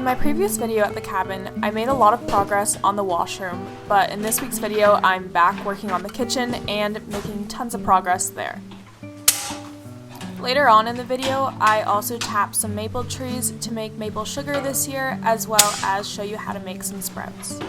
In my previous video at the cabin, I made a lot of progress on the washroom, but in this week's video, I'm back working on the kitchen and making tons of progress there. Later on in the video, I also tapped some maple trees to make maple sugar this year, as well as show you how to make some sprouts.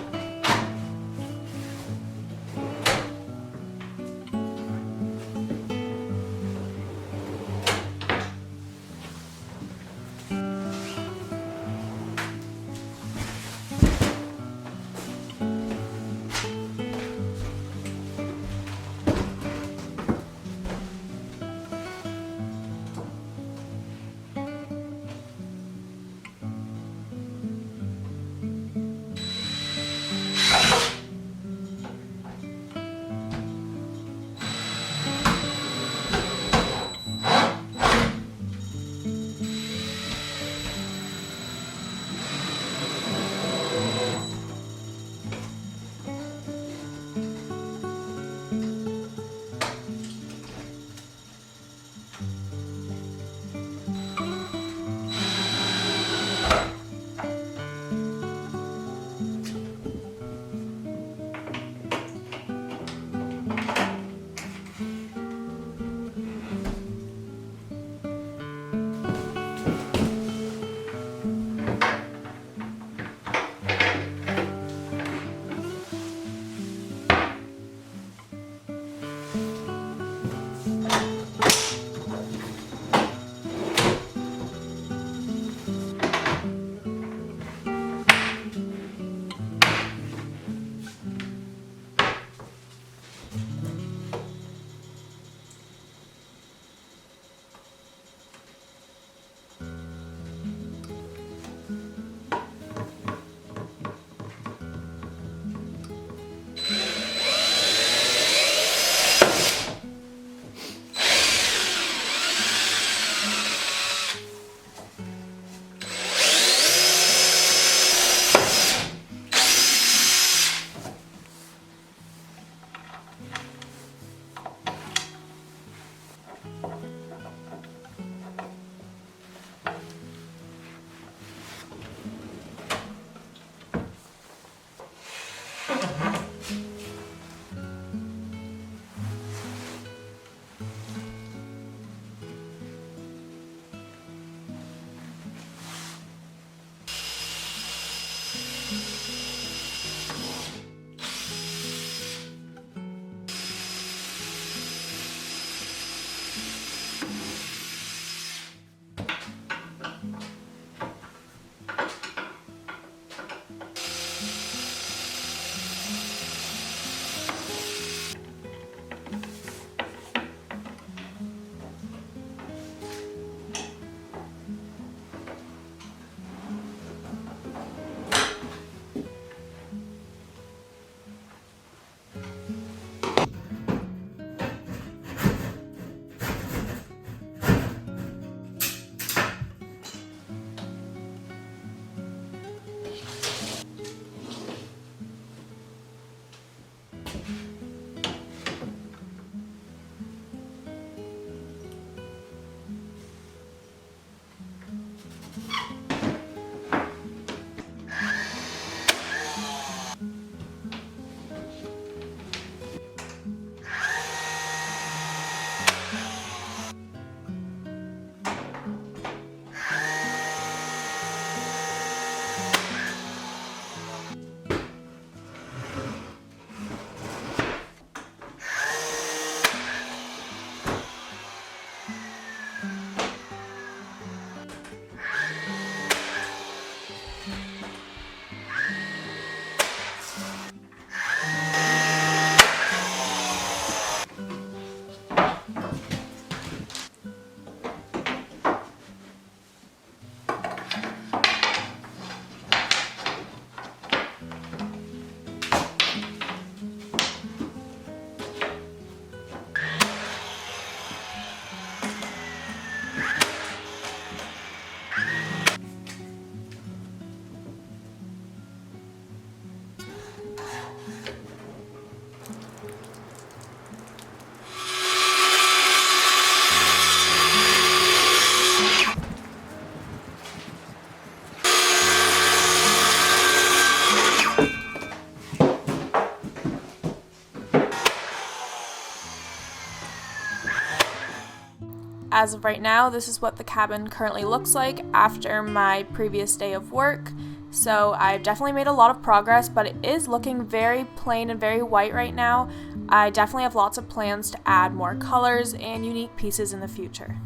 as of right now, this is what the cabin currently looks like after my previous day of work. So I've definitely made a lot of progress, but it is looking very plain and very white right now. I definitely have lots of plans to add more colors and unique pieces in the future.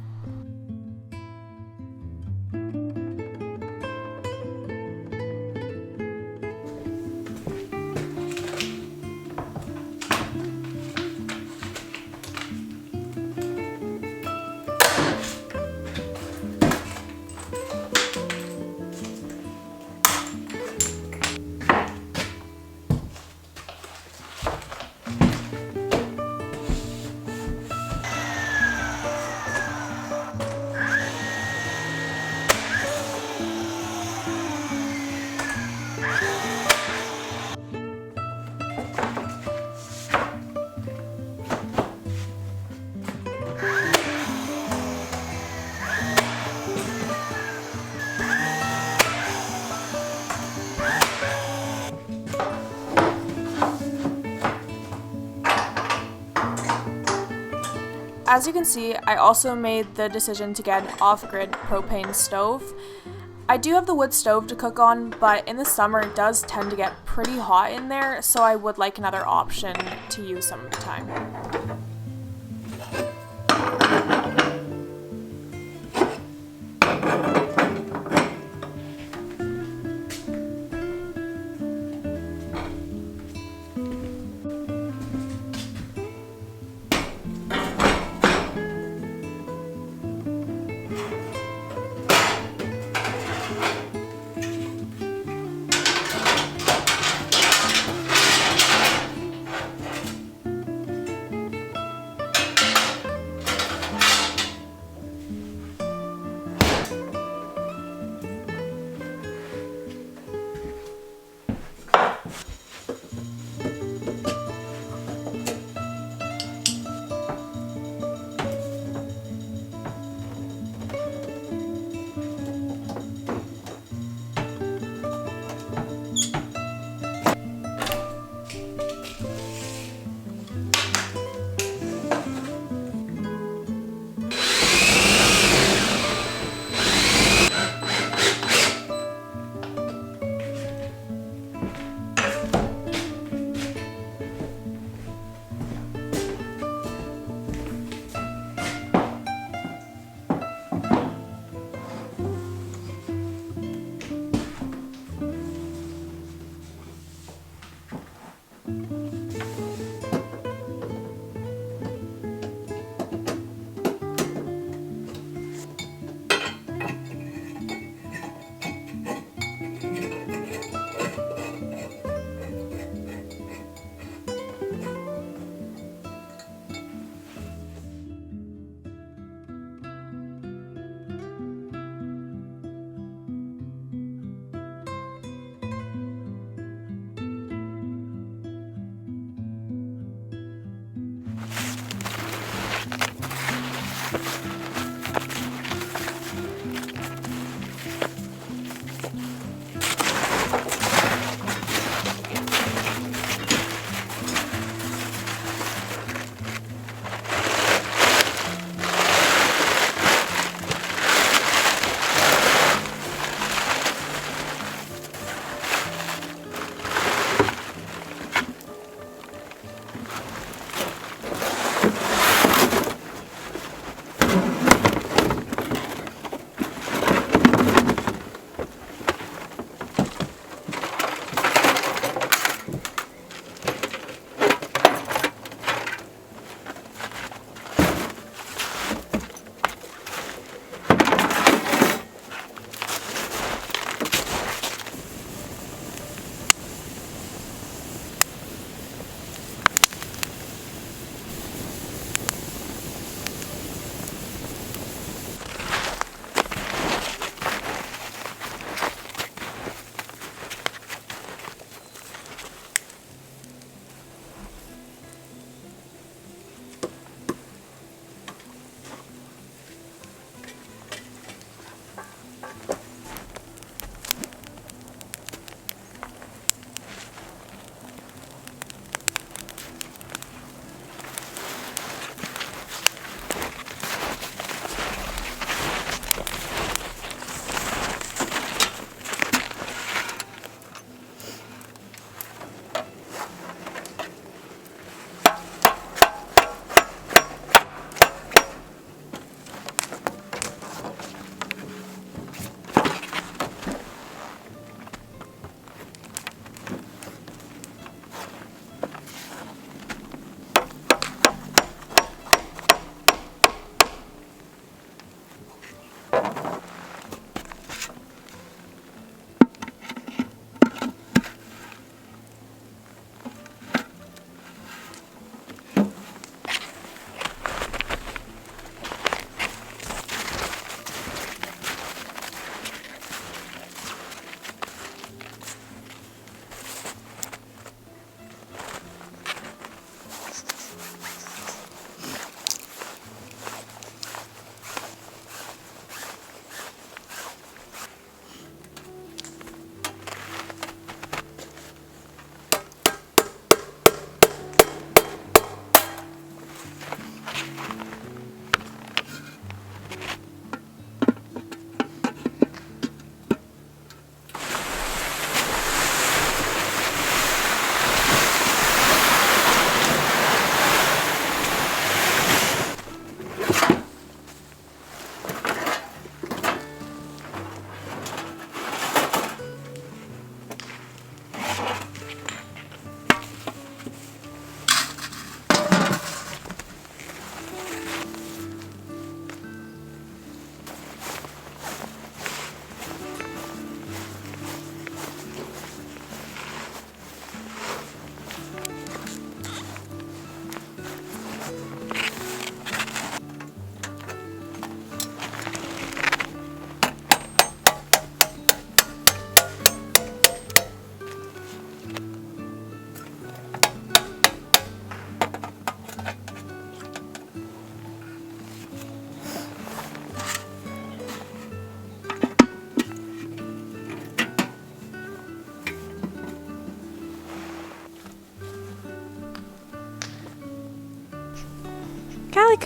As you can see, I also made the decision to get an off-grid propane stove. I do have the wood stove to cook on, but in the summer it does tend to get pretty hot in there, so I would like another option to use some of the time.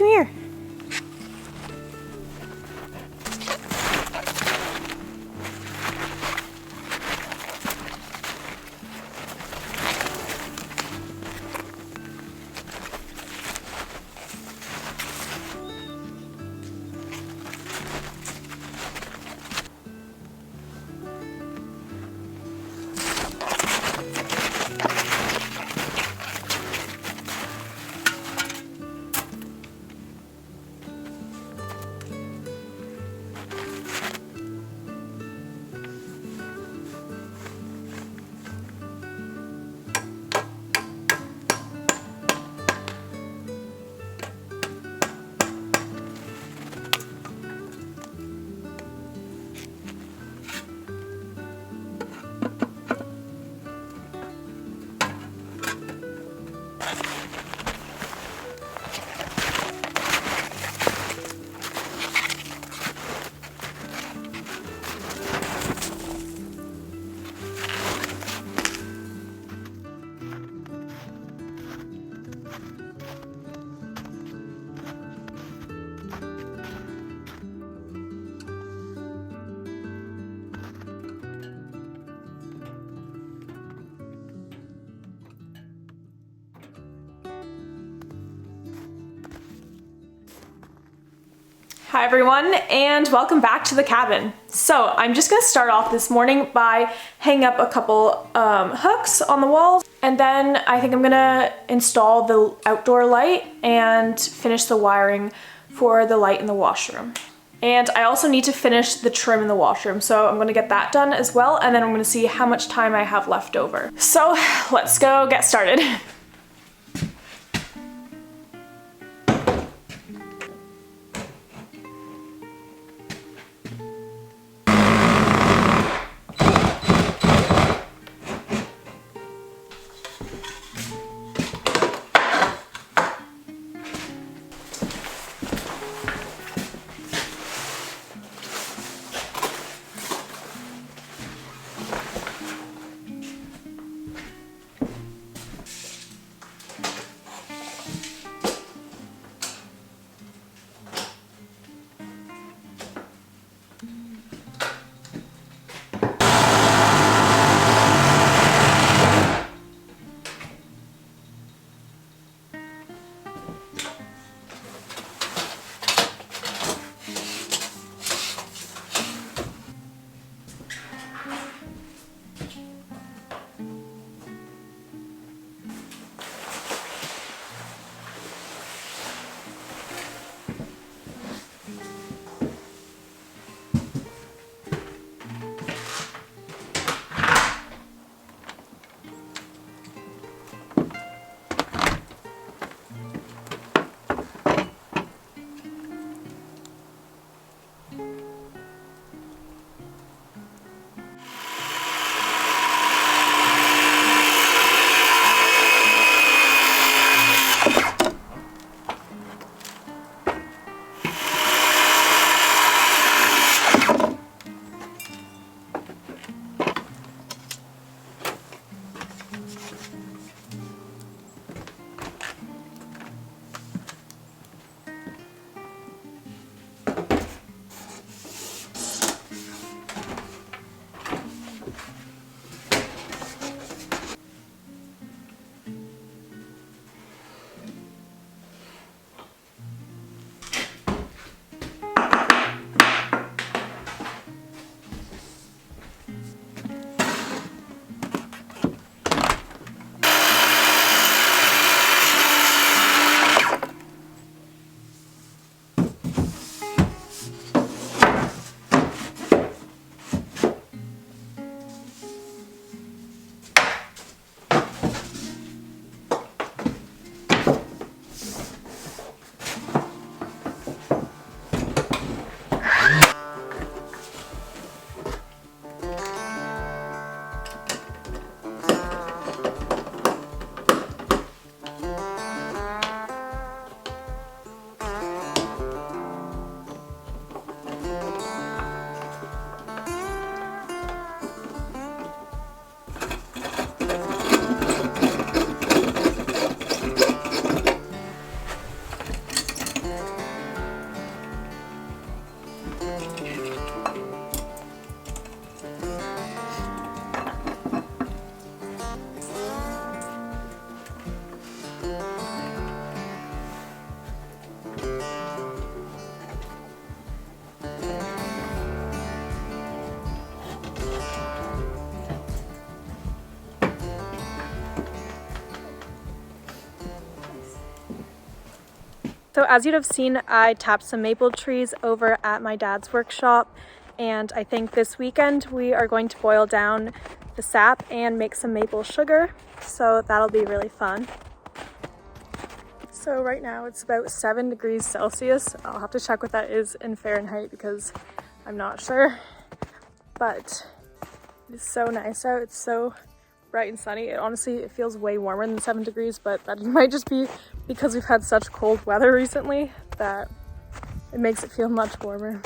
come here. Hi everyone, and welcome back to the cabin. So I'm just gonna start off this morning by hanging up a couple hooks on the walls, and then I think I'm gonna install the outdoor light and finish the wiring for the light in the washroom. And I also need to finish the trim in the washroom, so I'm gonna get that done as well, and then I'm gonna see how much time I have left over. So let's go get started. So as you'd have seen, I tapped some maple trees over at my dad's workshop, and I think this weekend we are going to boil down the sap and make some maple sugar, so that'll be really fun. So right now it's about 7 degrees Celsius. I'll have to check what that is in Fahrenheit because I'm not sure, but it's so nice out. It's so bright and sunny. It feels way warmer than 7 degrees, but that might just be because we've had such cold weather recently that it makes it feel much warmer.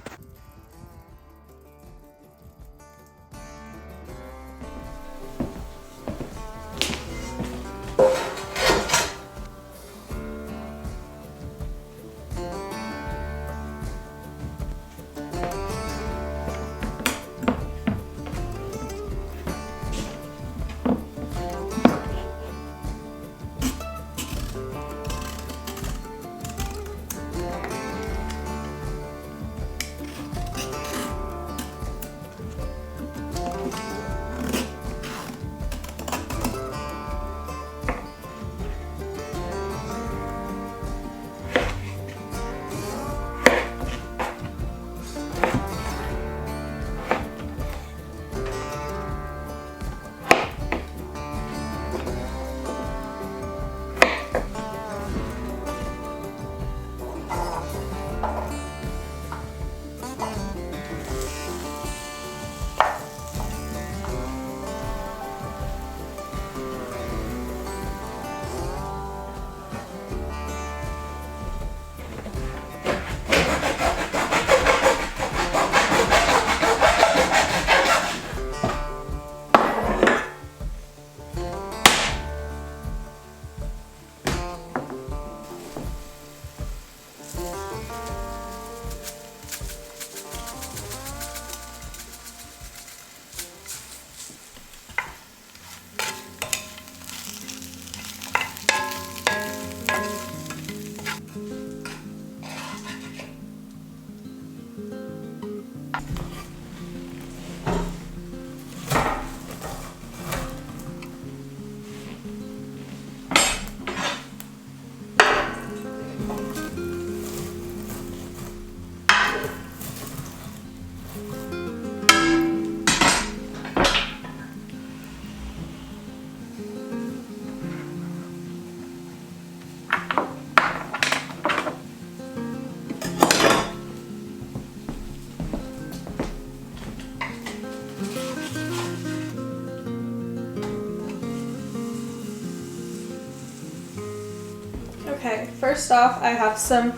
Okay, first off, I have some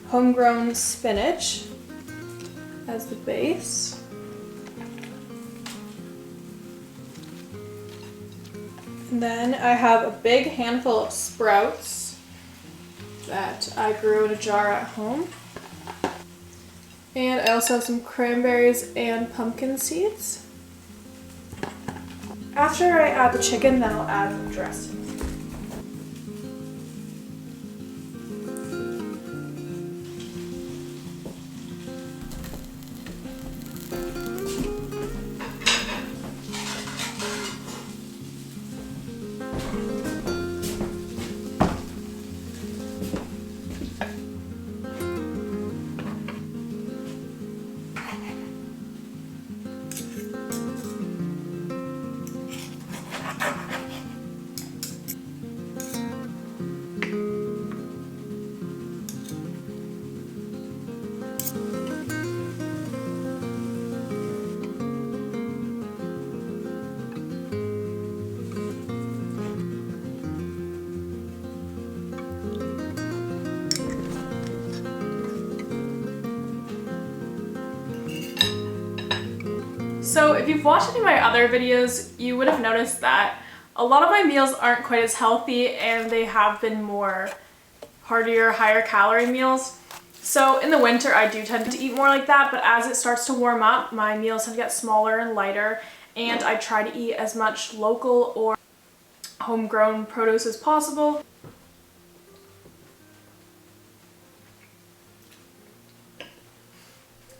homegrown spinach as the base. And then I have a big handful of sprouts that I grew in a jar at home. And I also have some cranberries and pumpkin seeds. After I add the chicken, then I'll add the dressing. So if you've watched any of my other videos, you would have noticed that a lot of my meals aren't quite as healthy and they have been more heartier, higher calorie meals. So in the winter I do tend to eat more like that, but as it starts to warm up, my meals tend to get smaller and lighter, and I try to eat as much local or homegrown produce as possible.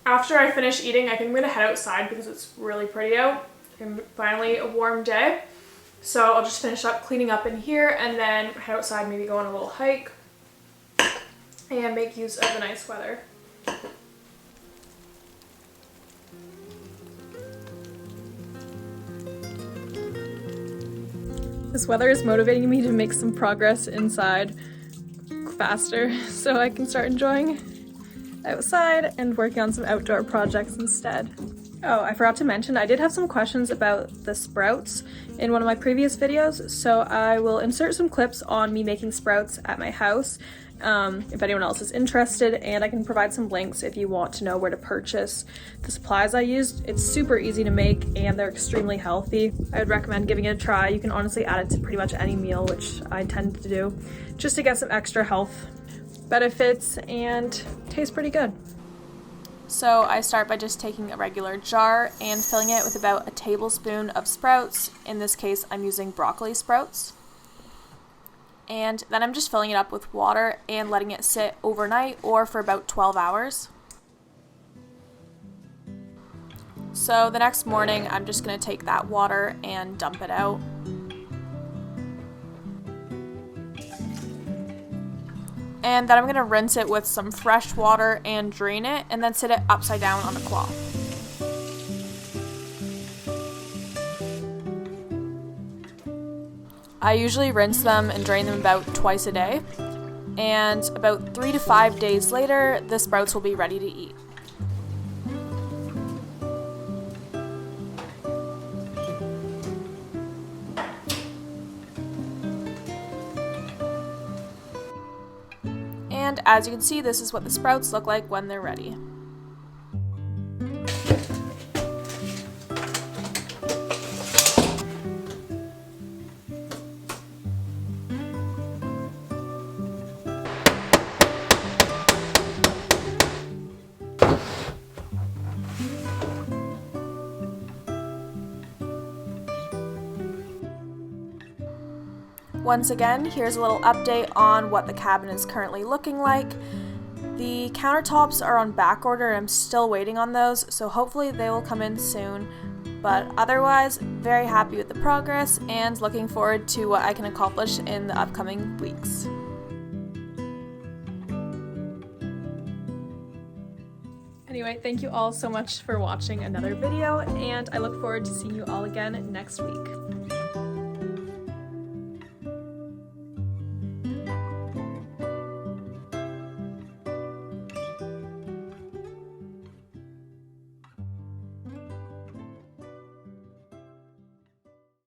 After I finish eating, I think I'm going to head outside because it's really pretty out and finally a warm day. So I'll just finish up cleaning up in here and then head outside, maybe go on a little hike. and make use of the nice weather. This weather is motivating me to make some progress inside faster so I can start enjoying outside and working on some outdoor projects instead. Oh, I forgot to mention, I did have some questions about the sprouts in one of my previous videos, so I will insert some clips on me making sprouts at my house if anyone else is interested, and I can provide some links if you want to know where to purchase the supplies I used. It's super easy to make and they're extremely healthy. I would recommend giving it a try. You can honestly add it to pretty much any meal, which I tend to do, just to get some extra health benefits and taste pretty good. So I start by just taking a regular jar and filling it with about a tablespoon of sprouts. In this case, I'm using broccoli sprouts. And then I'm just filling it up with water and letting it sit overnight or for about 12 hours. So the next morning, I'm just going to take that water and dump it out. And then I'm going to rinse it with some fresh water and drain it, and then sit it upside down on a cloth. I usually rinse them and drain them about twice a day, and about 3 to 5 days later, the sprouts will be ready to eat. And as you can see, this is what the sprouts look like when they're ready. Once again, here's a little update on what the cabin is currently looking like. The countertops are on back order and I'm still waiting on those, so hopefully they will come in soon. But otherwise, very happy with the progress and looking forward to what I can accomplish in the upcoming weeks. Anyway, thank you all so much for watching another video, and I look forward to seeing you all again next week.